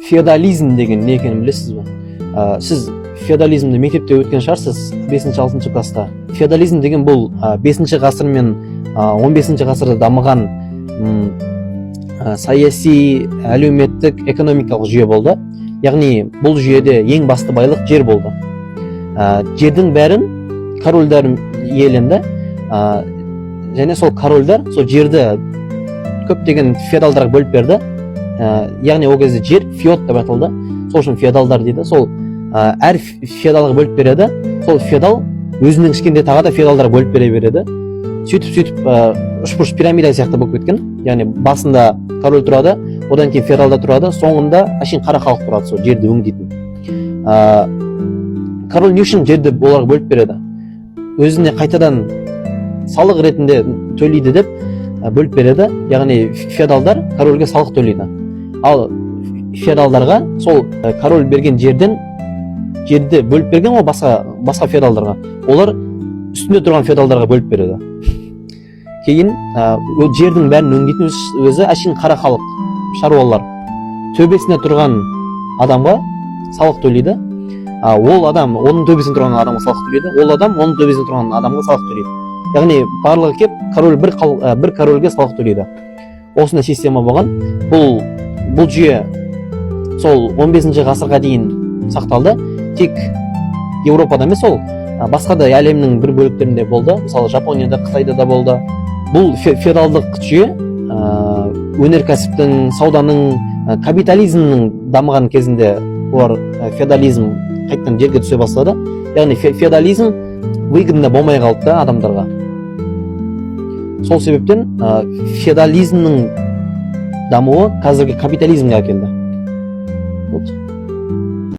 Феодализм деген не екенін білесіз бе? Сіз феодализмді мектепте өткен шығарсыз 5-6 класста. Феодализм деген бұл 5 ғасыр мен 15 ғасырда дамыған саяси, әлеуметтік, экономикалық жүйе болды. Яғни бұл жүйеде ең басты байлық жер болды. Жердің бәрін корольдер иеленді, және сол корольдер сол жерді көптеген феодалдарға бөліп берді. Яғни ол кезде жер феод деп аталды. Сол үшін феодалдар дейді. Сол әр феодалға бөліп береді. Сол феодал өзінің кішкентай тағы да феодалдарға бөліп бере береді. Сөйтіп үш пирамида сияқты болып кеткен. Яғни басында король тұрады, одан кейін феодалдар тұрады, соңында әшейін қара халық тұрады, сол жерді өңдейтін. Король не үшін жерді оларға бөліп береді? Өзіне қайтадан салық ретінде төлейді деп бөліп береді. Яғни феодалдар корольге салық төлейді. Ал феодалдарға сол король берген жерді бөліп берген ол басқа феодалдарға. Олар үстінде тұрған феодалдарға бөліп береді. Кейін жердің бәрін өңдейтін өзі әшейін қара халық, шаруалар. Төбесіне тұрған адамға салық төлейді. Ол адам оның төбесіне тұрған адамға салық төлейді. Ол адам оның төбесіне тұрған адамға салық төлейді. Яғни барлығы кеп король бір корольге салық төлейді. Осындай система болған. Бұл жүйе сол 15 ғасырға дейін сақталды. Тек Еуропада емес, ол басқа да әлемнің бір бөліктерінде болды. Мысалы Жапонияда, Қытайда да болды. Бұл феодалдық жүйе өнеркәсіптің, сауданың, капитализмнің дамыған кезінде олар феодализм қайтадан жерге түсе бастады. Яғни феодализм выгодно болмай қалды да адамдарға. Сол себептен феодализмнің дамуы қазіргі капитализмге әкелді.